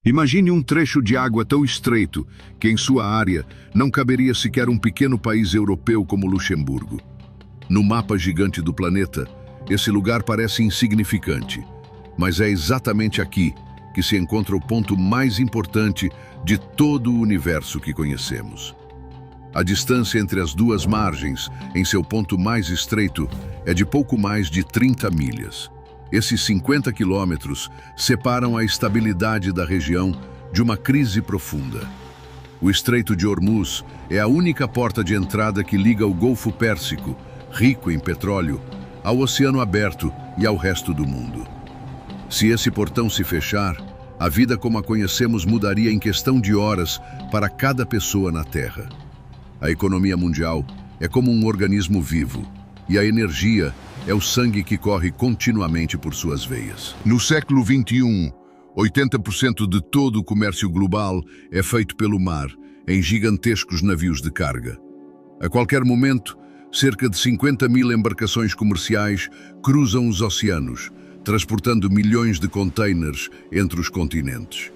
Imagine um trecho de água tão estreito que em sua área não caberia sequer um pequeno país europeu como Luxemburgo. No mapa gigante do planeta, esse lugar parece insignificante, mas é exatamente aqui que se encontra o ponto mais importante de todo o universo que conhecemos. A distância entre as duas margens, em seu ponto mais estreito, é de pouco mais de 30 milhas. Esses 50 quilômetros separam a estabilidade da região de uma crise profunda. O Estreito de Hormuz é a única porta de entrada que liga o Golfo Pérsico, rico em petróleo, ao Oceano Aberto e ao resto do mundo. Se esse portão se fechar, a vida como a conhecemos mudaria em questão de horas para cada pessoa na Terra. A economia mundial é como um organismo vivo, e a energia é o sangue que corre continuamente por suas veias. No século XXI, 80% de todo o comércio global é feito pelo mar, em gigantescos navios de carga. A qualquer momento, cerca de 50 mil embarcações comerciais cruzam os oceanos, transportando milhões de containers entre os continentes.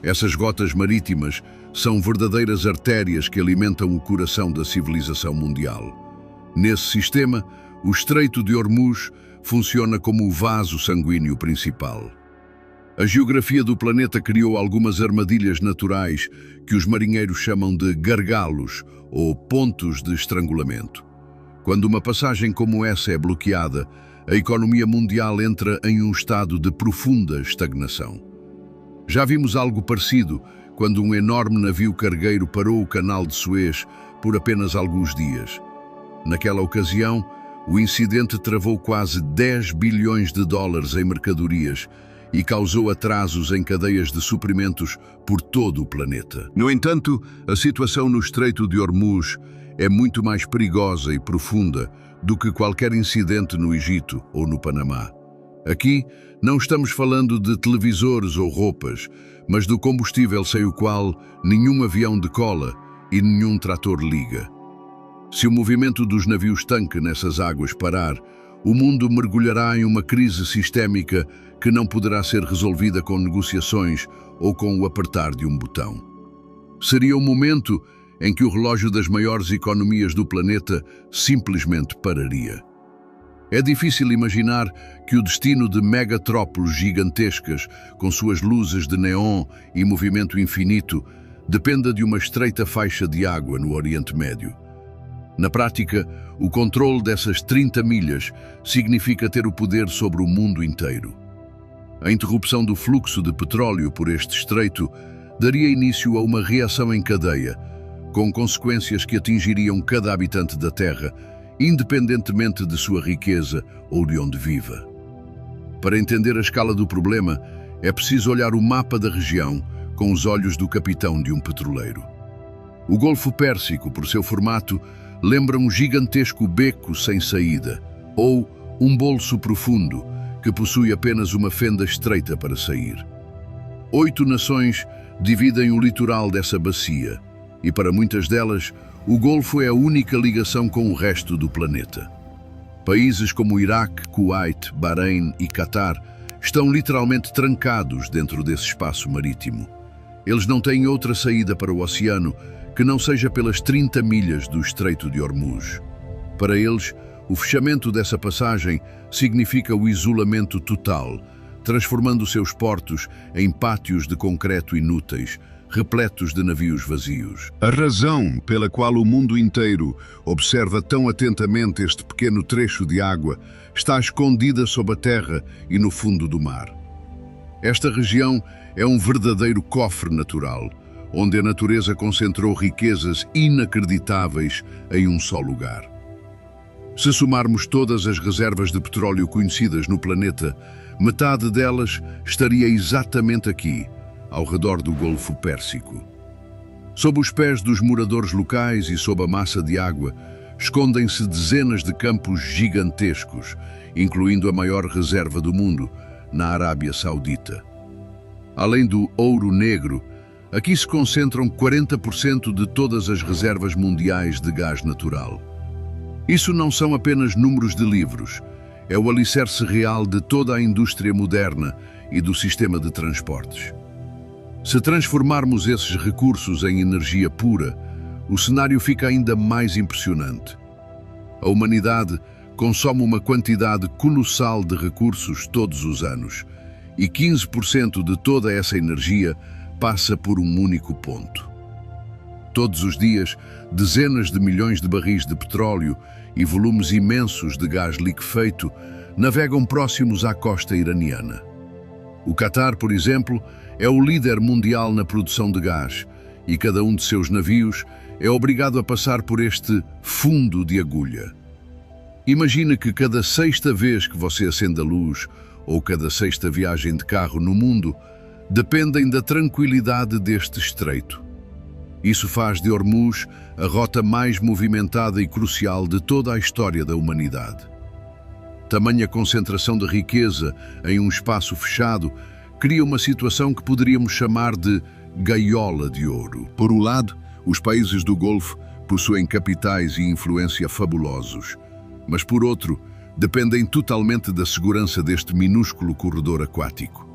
Essas gotas marítimas são verdadeiras artérias que alimentam o coração da civilização mundial. Nesse sistema, o Estreito de Hormuz funciona como o vaso sanguíneo principal. A geografia do planeta criou algumas armadilhas naturais que os marinheiros chamam de gargalos ou pontos de estrangulamento. Quando uma passagem como essa é bloqueada, a economia mundial entra em um estado de profunda estagnação. Já vimos algo parecido quando um enorme navio cargueiro parou o canal de Suez por apenas alguns dias. Naquela ocasião, o incidente travou quase 10 bilhões de dólares em mercadorias e causou atrasos em cadeias de suprimentos por todo o planeta. No entanto, a situação no Estreito de Hormuz é muito mais perigosa e profunda do que qualquer incidente no Egito ou no Panamá. Aqui, não estamos falando de televisores ou roupas, mas do combustível sem o qual nenhum avião decola e nenhum trator liga. Se o movimento dos navios-tanque nessas águas parar, o mundo mergulhará em uma crise sistémica que não poderá ser resolvida com negociações ou com o apertar de um botão. Seria o momento em que o relógio das maiores economias do planeta simplesmente pararia. É difícil imaginar que o destino de megatrópoles gigantescas, com suas luzes de neon e movimento infinito, dependa de uma estreita faixa de água no Oriente Médio. Na prática, o controle dessas 30 milhas significa ter o poder sobre o mundo inteiro. A interrupção do fluxo de petróleo por este estreito daria início a uma reação em cadeia, com consequências que atingiriam cada habitante da Terra, independentemente de sua riqueza ou de onde viva. Para entender a escala do problema, é preciso olhar o mapa da região com os olhos do capitão de um petroleiro. O Golfo Pérsico, por seu formato, lembra um gigantesco beco sem saída, ou um bolso profundo que possui apenas uma fenda estreita para sair. 8 nações dividem o litoral dessa bacia, e para muitas delas, o Golfo é a única ligação com o resto do planeta. Países como o Iraque, Kuwait, Bahrein e Catar estão literalmente trancados dentro desse espaço marítimo. Eles não têm outra saída para o oceano que não seja pelas 30 milhas do Estreito de Hormuz. Para eles, o fechamento dessa passagem significa o isolamento total, transformando seus portos em pátios de concreto inúteis, repletos de navios vazios. A razão pela qual o mundo inteiro observa tão atentamente este pequeno trecho de água está escondida sob a terra e no fundo do mar. Esta região é um verdadeiro cofre natural, onde a natureza concentrou riquezas inacreditáveis em um só lugar. Se somarmos todas as reservas de petróleo conhecidas no planeta, metade delas estaria exatamente aqui, ao redor do Golfo Pérsico. Sob os pés dos moradores locais e sob a massa de água, escondem-se dezenas de campos gigantescos, incluindo a maior reserva do mundo, na Arábia Saudita. Além do ouro negro, aqui se concentram 40% de todas as reservas mundiais de gás natural. Isso não são apenas números de livros, é o alicerce real de toda a indústria moderna e do sistema de transportes. Se transformarmos esses recursos em energia pura, o cenário fica ainda mais impressionante. A humanidade consome uma quantidade colossal de recursos todos os anos, e 15% de toda essa energia passa por um único ponto. Todos os dias, dezenas de milhões de barris de petróleo e volumes imensos de gás liquefeito navegam próximos à costa iraniana. O Catar, por exemplo, é o líder mundial na produção de gás e cada um de seus navios é obrigado a passar por este fundo de agulha. Imagine que cada sexta vez que você acende a luz ou cada sexta viagem de carro no mundo dependem da tranquilidade deste estreito. Isso faz de Hormuz a rota mais movimentada e crucial de toda a história da humanidade. Tamanha concentração de riqueza em um espaço fechado cria uma situação que poderíamos chamar de gaiola de ouro. Por um lado, os países do Golfo possuem capitais e influência fabulosos, mas por outro, dependem totalmente da segurança deste minúsculo corredor aquático.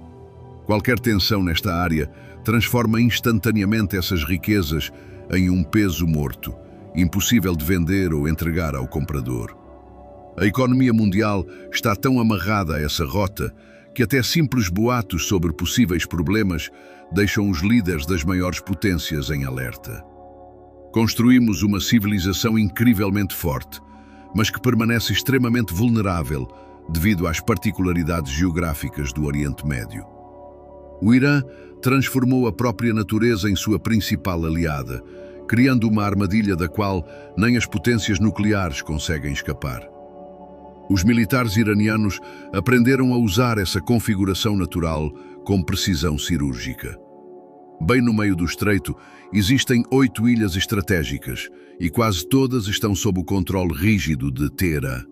Qualquer tensão nesta área transforma instantaneamente essas riquezas em um peso morto, impossível de vender ou entregar ao comprador. A economia mundial está tão amarrada a essa rota que até simples boatos sobre possíveis problemas deixam os líderes das maiores potências em alerta. Construímos uma civilização incrivelmente forte, mas que permanece extremamente vulnerável devido às particularidades geográficas do Oriente Médio. O Irã transformou a própria natureza em sua principal aliada, criando uma armadilha da qual nem as potências nucleares conseguem escapar. Os militares iranianos aprenderam a usar essa configuração natural com precisão cirúrgica. Bem no meio do estreito, existem 8 ilhas estratégicas e quase todas estão sob o controle rígido de Teherã.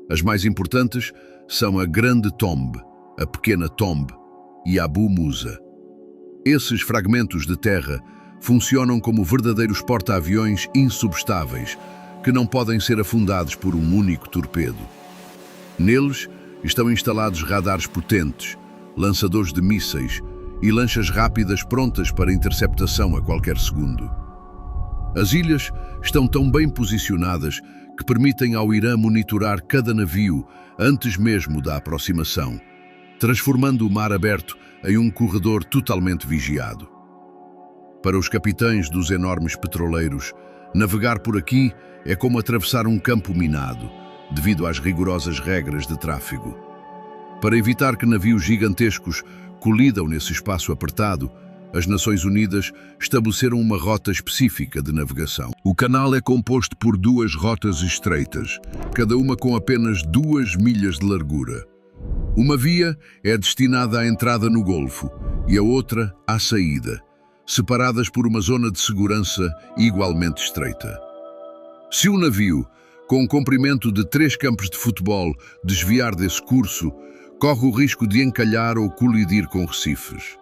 As mais importantes são a Grande Tomb, a Pequena Tomb e Abu Musa. Esses fragmentos de terra funcionam como verdadeiros porta-aviões insubestáveis que não podem ser afundados por um único torpedo. Neles estão instalados radares potentes, lançadores de mísseis e lanchas rápidas prontas para interceptação a qualquer segundo. As ilhas estão tão bem posicionadas que permitem ao Irã monitorar cada navio antes mesmo da aproximação, transformando o mar aberto em um corredor totalmente vigiado. Para os capitães dos enormes petroleiros, navegar por aqui é como atravessar um campo minado, devido às rigorosas regras de tráfego. Para evitar que navios gigantescos colidam nesse espaço apertado, as Nações Unidas estabeleceram uma rota específica de navegação. O canal é composto por 2 rotas estreitas, cada uma com apenas 2 milhas de largura. Uma via é destinada à entrada no Golfo e a outra à saída, separadas por uma zona de segurança igualmente estreita. Se um navio, com um comprimento de 3 campos de futebol, desviar desse curso, corre o risco de encalhar ou colidir com recifes.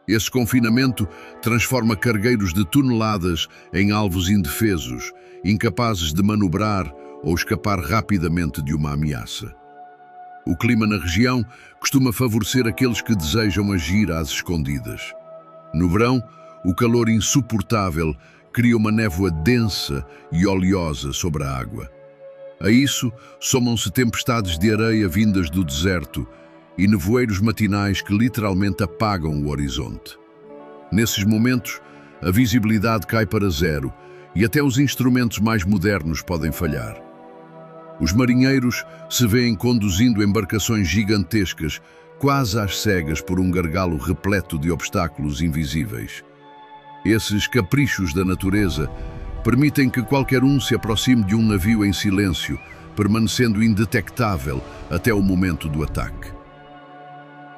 Esse confinamento transforma cargueiros de toneladas em alvos indefesos, incapazes de manobrar ou escapar rapidamente de uma ameaça. O clima na região costuma favorecer aqueles que desejam agir às escondidas. No verão, o calor insuportável cria uma névoa densa e oleosa sobre a água. A isso somam-se tempestades de areia vindas do deserto e nevoeiros matinais que literalmente apagam o horizonte. Nesses momentos, a visibilidade cai para zero e até os instrumentos mais modernos podem falhar. Os marinheiros se veem conduzindo embarcações gigantescas, quase às cegas por um gargalo repleto de obstáculos invisíveis. Esses caprichos da natureza permitem que qualquer um se aproxime de um navio em silêncio, permanecendo indetectável até o momento do ataque.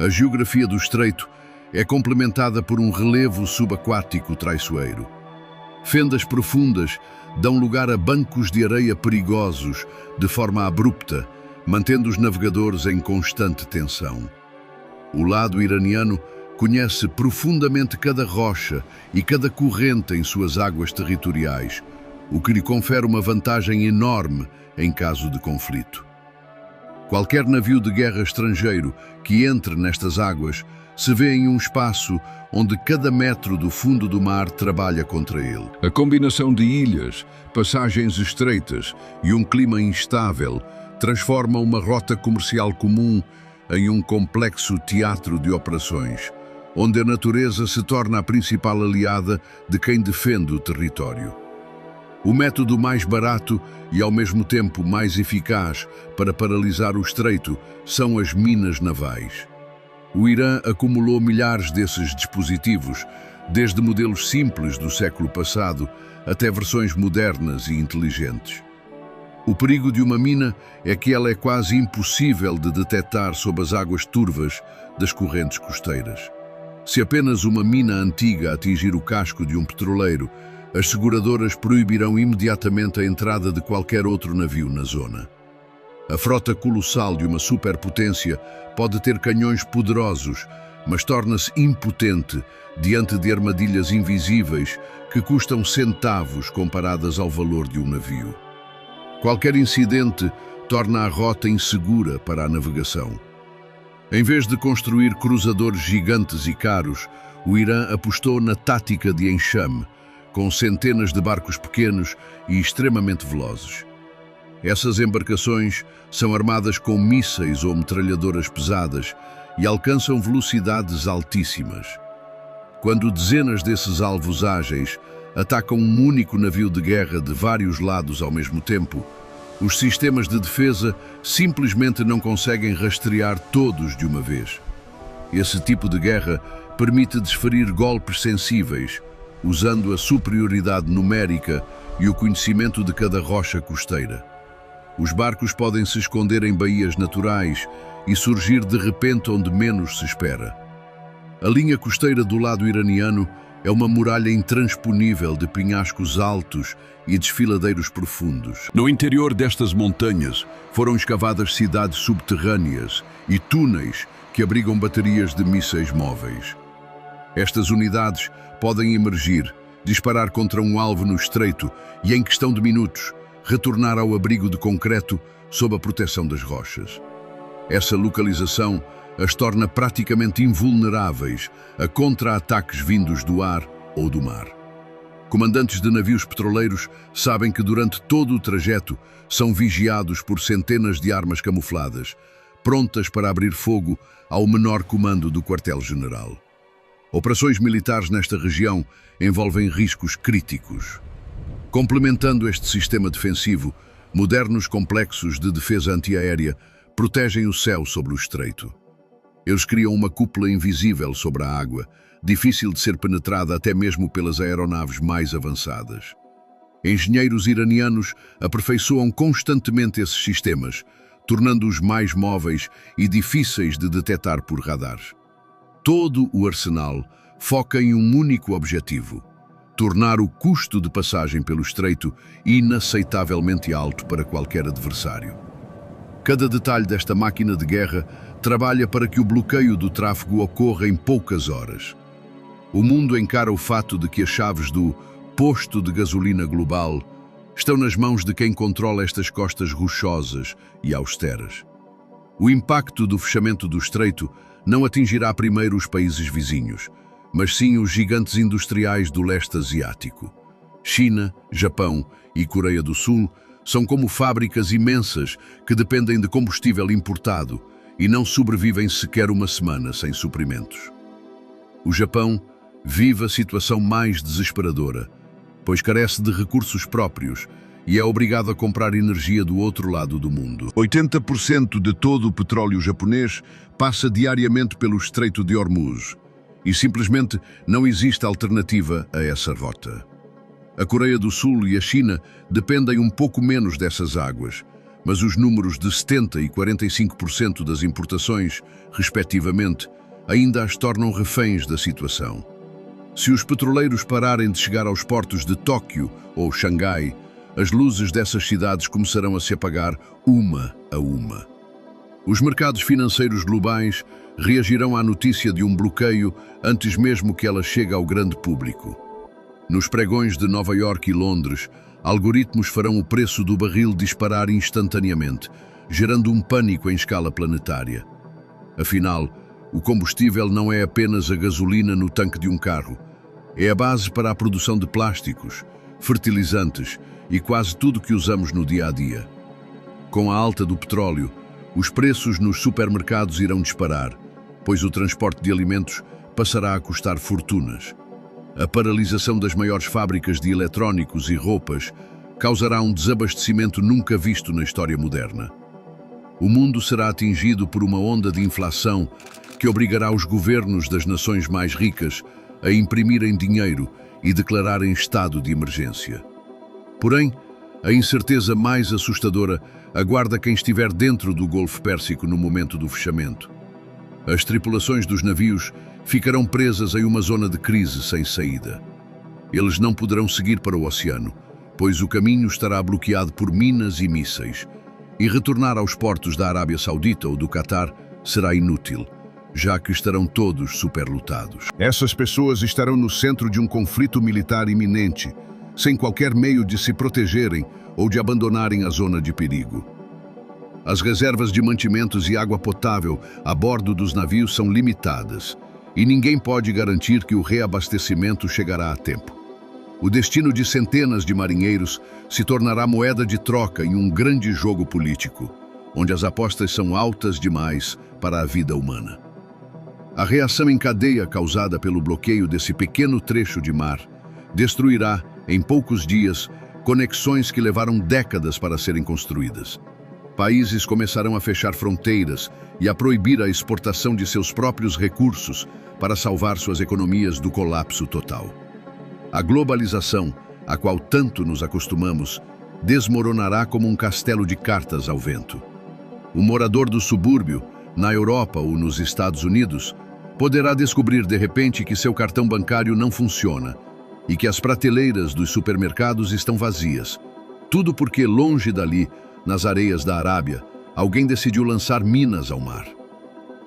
A geografia do estreito é complementada por um relevo subaquático traiçoeiro. Fendas profundas dão lugar a bancos de areia perigosos de forma abrupta, mantendo os navegadores em constante tensão. O lado iraniano conhece profundamente cada rocha e cada corrente em suas águas territoriais, o que lhe confere uma vantagem enorme em caso de conflito. Qualquer navio de guerra estrangeiro que entre nestas águas se vê em um espaço onde cada metro do fundo do mar trabalha contra ele. A combinação de ilhas, passagens estreitas e um clima instável transforma uma rota comercial comum em um complexo teatro de operações, onde a natureza se torna a principal aliada de quem defende o território. O método mais barato e, ao mesmo tempo, mais eficaz para paralisar o estreito são as minas navais. O Irã acumulou milhares desses dispositivos, desde modelos simples do século passado até versões modernas e inteligentes. O perigo de uma mina é que ela é quase impossível de detectar sob as águas turvas das correntes costeiras. Se apenas uma mina antiga atingir o casco de um petroleiro, as seguradoras proibirão imediatamente a entrada de qualquer outro navio na zona. A frota colossal de uma superpotência pode ter canhões poderosos, mas torna-se impotente diante de armadilhas invisíveis que custam centavos comparadas ao valor de um navio. Qualquer incidente torna a rota insegura para a navegação. Em vez de construir cruzadores gigantes e caros, o Irã apostou na tática de enxame, com centenas de barcos pequenos e extremamente velozes. Essas embarcações são armadas com mísseis ou metralhadoras pesadas e alcançam velocidades altíssimas. Quando dezenas desses alvos ágeis atacam um único navio de guerra de vários lados ao mesmo tempo, os sistemas de defesa simplesmente não conseguem rastrear todos de uma vez. Esse tipo de guerra permite desferir golpes sensíveis, usando a superioridade numérica e o conhecimento de cada rocha costeira. Os barcos podem se esconder em baías naturais e surgir de repente onde menos se espera. A linha costeira do lado iraniano é uma muralha intransponível de penhascos altos e desfiladeiros profundos. No interior destas montanhas foram escavadas cidades subterrâneas e túneis que abrigam baterias de mísseis móveis. Estas unidades podem emergir, disparar contra um alvo no estreito e, em questão de minutos, retornar ao abrigo de concreto sob a proteção das rochas. Essa localização as torna praticamente invulneráveis a contra-ataques vindos do ar ou do mar. Comandantes de navios petroleiros sabem que durante todo o trajeto são vigiados por centenas de armas camufladas, prontas para abrir fogo ao menor comando do quartel-general. Operações militares nesta região envolvem riscos críticos. Complementando este sistema defensivo, modernos complexos de defesa antiaérea protegem o céu sobre o estreito. Eles criam uma cúpula invisível sobre a água, difícil de ser penetrada até mesmo pelas aeronaves mais avançadas. Engenheiros iranianos aperfeiçoam constantemente esses sistemas, tornando-os mais móveis e difíceis de detectar por radares. Todo o arsenal foca em um único objetivo: tornar o custo de passagem pelo estreito inaceitavelmente alto para qualquer adversário. Cada detalhe desta máquina de guerra trabalha para que o bloqueio do tráfego ocorra em poucas horas. O mundo encara o fato de que as chaves do posto de gasolina global estão nas mãos de quem controla estas costas rochosas e austeras. O impacto do fechamento do estreito não atingirá primeiro os países vizinhos, mas sim os gigantes industriais do leste asiático. China, Japão e Coreia do Sul são como fábricas imensas que dependem de combustível importado e não sobrevivem sequer uma semana sem suprimentos. O Japão vive a situação mais desesperadora, pois carece de recursos próprios e é obrigado a comprar energia do outro lado do mundo. 80% de todo o petróleo japonês passa diariamente pelo Estreito de Hormuz e simplesmente não existe alternativa a essa rota. A Coreia do Sul e a China dependem um pouco menos dessas águas, mas os números de 70% e 45% das importações, respectivamente, ainda as tornam reféns da situação. Se os petroleiros pararem de chegar aos portos de Tóquio ou Xangai, as luzes dessas cidades começarão a se apagar uma a uma. Os mercados financeiros globais reagirão à notícia de um bloqueio antes mesmo que ela chegue ao grande público. Nos pregões de Nova York e Londres, algoritmos farão o preço do barril disparar instantaneamente, gerando um pânico em escala planetária. Afinal, O combustível não é apenas a gasolina no tanque de um carro. É a base para a produção de plásticos, fertilizantes e quase tudo que usamos no dia a dia. Com a alta do petróleo, os preços nos supermercados irão disparar, pois o transporte de alimentos passará a custar fortunas. A paralisação das maiores fábricas de eletrónicos e roupas causará um desabastecimento nunca visto na história moderna. O mundo será atingido por uma onda de inflação que obrigará os governos das nações mais ricas a imprimirem dinheiro e declararem estado de emergência. Porém, a incerteza mais assustadora aguarda quem estiver dentro do Golfo Pérsico no momento do fechamento. As tripulações dos navios ficarão presas em uma zona de crise sem saída. Eles não poderão seguir para o oceano, pois o caminho estará bloqueado por minas e mísseis, e retornar aos portos da Arábia Saudita ou do Catar será inútil, já que estarão todos superlotados. Essas pessoas estarão no centro de um conflito militar iminente, sem qualquer meio de se protegerem ou de abandonarem a zona de perigo. As reservas de mantimentos e água potável a bordo dos navios são limitadas, e ninguém pode garantir que o reabastecimento chegará a tempo. O destino de centenas de marinheiros se tornará moeda de troca em um grande jogo político, onde as apostas são altas demais para a vida humana. A reação em cadeia causada pelo bloqueio desse pequeno trecho de mar destruirá, em poucos dias, conexões que levaram décadas para serem construídas. Países começarão a fechar fronteiras e a proibir a exportação de seus próprios recursos para salvar suas economias do colapso total. A globalização, a qual tanto nos acostumamos, desmoronará como um castelo de cartas ao vento. O morador do subúrbio, na Europa ou nos Estados Unidos, poderá descobrir de repente que seu cartão bancário não funciona e que as prateleiras dos supermercados estão vazias. Tudo porque, longe dali, nas areias da Arábia, alguém decidiu lançar minas ao mar.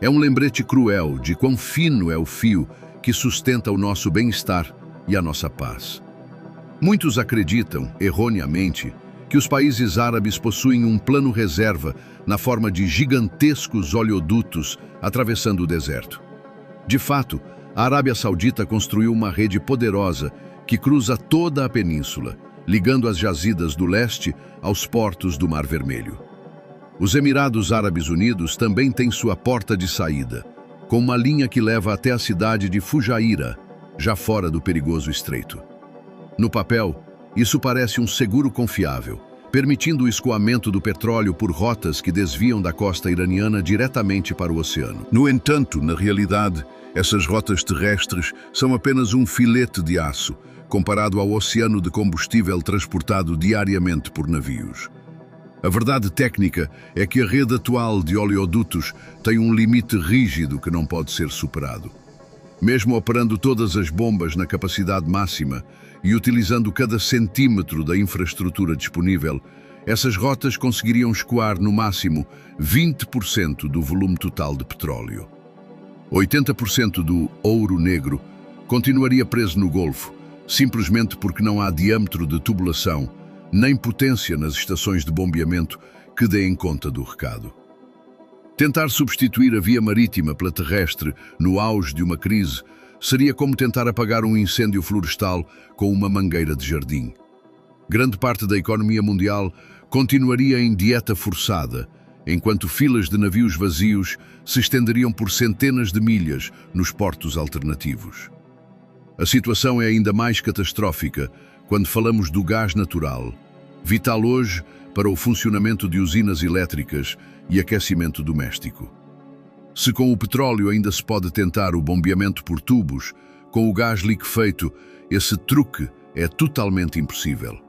É um lembrete cruel de quão fino é o fio que sustenta o nosso bem-estar e a nossa paz. Muitos acreditam, erroneamente, que os países árabes possuem um plano reserva na forma de gigantescos oleodutos atravessando o deserto. De fato, a Arábia Saudita construiu uma rede poderosa que cruza toda a península, ligando as jazidas do leste aos portos do Mar Vermelho. Os Emirados Árabes Unidos também têm sua porta de saída, com uma linha que leva até a cidade de Fujairah, já fora do perigoso estreito. No papel, isso parece um seguro confiável, permitindo o escoamento do petróleo por rotas que desviam da costa iraniana diretamente para o oceano. No entanto, na realidade, essas rotas terrestres são apenas um filete de aço, comparado ao oceano de combustível transportado diariamente por navios. A verdade técnica é que a rede atual de oleodutos tem um limite rígido que não pode ser superado. Mesmo operando todas as bombas na capacidade máxima e utilizando cada centímetro da infraestrutura disponível, essas rotas conseguiriam escoar no máximo 20% do volume total de petróleo. 80% do ouro negro continuaria preso no Golfo, simplesmente porque não há diâmetro de tubulação, nem potência nas estações de bombeamento que deem conta do recado. Tentar substituir a via marítima pela terrestre no auge de uma crise seria como tentar apagar um incêndio florestal com uma mangueira de jardim. Grande parte da economia mundial continuaria em dieta forçada, enquanto filas de navios vazios se estenderiam por centenas de milhas nos portos alternativos. A situação é ainda mais catastrófica quando falamos do gás natural, vital hoje para o funcionamento de usinas elétricas e aquecimento doméstico. Se com o petróleo ainda se pode tentar o bombeamento por tubos, com o gás liquefeito, esse truque é totalmente impossível.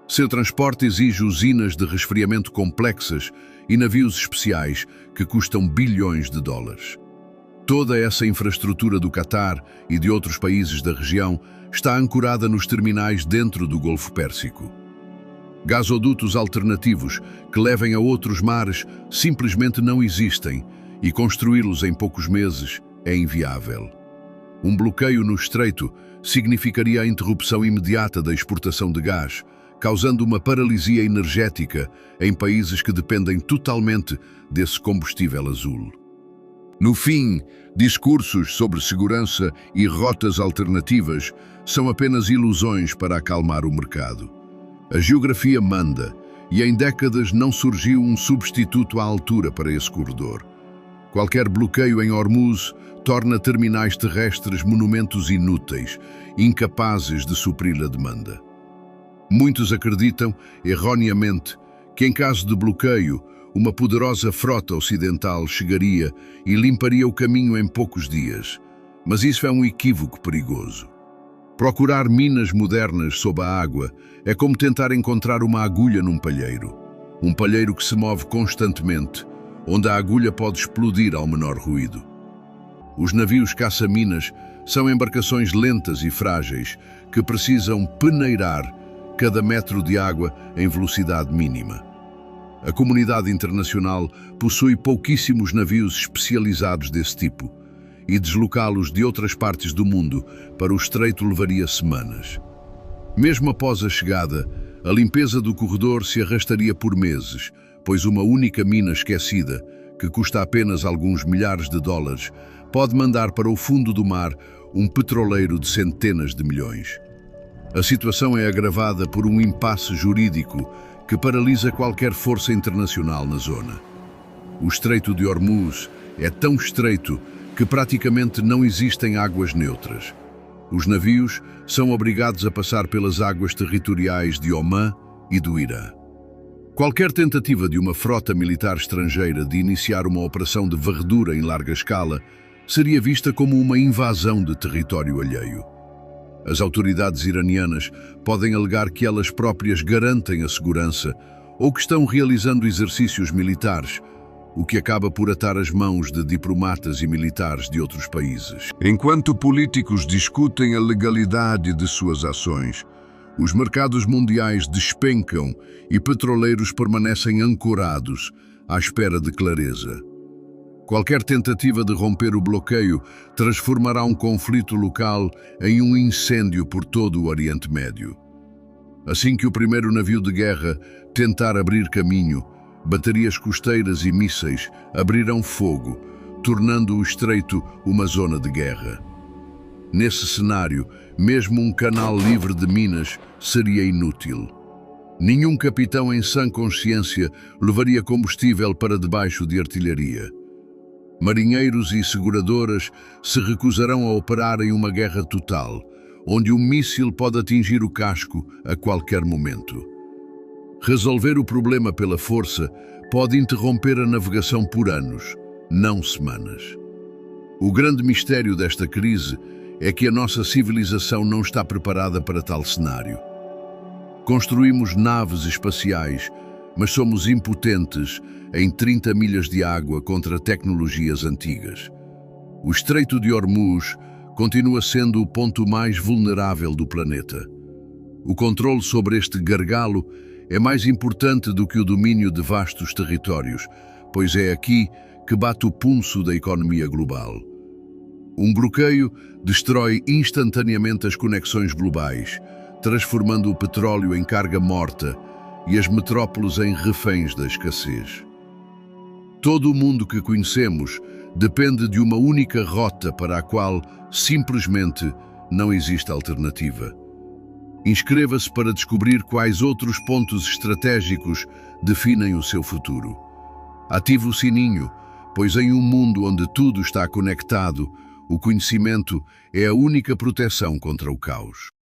Seu transporte exige usinas de resfriamento complexas e navios especiais que custam bilhões de dólares. Toda essa infraestrutura do Catar e de outros países da região está ancorada nos terminais dentro do Golfo Pérsico. Gasodutos alternativos que levem a outros mares simplesmente não existem e construí-los em poucos meses é inviável. Um bloqueio no estreito significaria a interrupção imediata da exportação de gás, causando uma paralisia energética em países que dependem totalmente desse combustível azul. No fim, discursos sobre segurança e rotas alternativas são apenas ilusões para acalmar o mercado. A geografia manda, e em décadas não surgiu um substituto à altura para esse corredor. Qualquer bloqueio em Hormuz torna terminais terrestres monumentos inúteis, incapazes de suprir a demanda. Muitos acreditam, erroneamente, que em caso de bloqueio, uma poderosa frota ocidental chegaria e limparia o caminho em poucos dias. Mas isso é um equívoco perigoso. Procurar minas modernas sob a água é como tentar encontrar uma agulha num palheiro. Um palheiro que se move constantemente, onde a agulha pode explodir ao menor ruído. Os navios caça-minas são embarcações lentas e frágeis que precisam peneirar cada metro de água em velocidade mínima. A comunidade internacional possui pouquíssimos navios especializados desse tipo, e deslocá-los de outras partes do mundo para o estreito levaria semanas. Mesmo após a chegada, a limpeza do corredor se arrastaria por meses, pois uma única mina esquecida, que custa apenas alguns milhares de dólares, pode mandar para o fundo do mar um petroleiro de centenas de milhões. A situação é agravada por um impasse jurídico que paralisa qualquer força internacional na zona. O Estreito de Hormuz é tão estreito que praticamente não existem águas neutras. Os navios são obrigados a passar pelas águas territoriais de Omã e do Irã. Qualquer tentativa de uma frota militar estrangeira de iniciar uma operação de varredura em larga escala seria vista como uma invasão de território alheio. As autoridades iranianas podem alegar que elas próprias garantem a segurança ou que estão realizando exercícios militares, o que acaba por atar as mãos de diplomatas e militares de outros países. Enquanto políticos discutem a legalidade de suas ações, os mercados mundiais despencam e petroleiros permanecem ancorados à espera de clareza. Qualquer tentativa de romper o bloqueio transformará um conflito local em um incêndio por todo o Oriente Médio. Assim que o primeiro navio de guerra tentar abrir caminho, baterias costeiras e mísseis abrirão fogo, tornando o estreito uma zona de guerra. Nesse cenário, mesmo um canal livre de minas seria inútil. Nenhum capitão em sã consciência levaria combustível para debaixo de artilharia. Marinheiros e seguradoras se recusarão a operar em uma guerra total, onde um míssil pode atingir o casco a qualquer momento. Resolver o problema pela força pode interromper a navegação por anos, não semanas. O grande mistério desta crise é que a nossa civilização não está preparada para tal cenário. Construímos naves espaciais, mas somos impotentes em 30 milhas de água contra tecnologias antigas. O Estreito de Hormuz continua sendo o ponto mais vulnerável do planeta. O controle sobre este gargalo é mais importante do que o domínio de vastos territórios, pois é aqui que bate o pulso da economia global. Um bloqueio destrói instantaneamente as conexões globais, transformando o petróleo em carga morta e as metrópoles em reféns da escassez. Todo o mundo que conhecemos depende de uma única rota para a qual simplesmente não existe alternativa. Inscreva-se para descobrir quais outros pontos estratégicos definem o seu futuro. Ative o sininho, pois em um mundo onde tudo está conectado, o conhecimento é a única proteção contra o caos.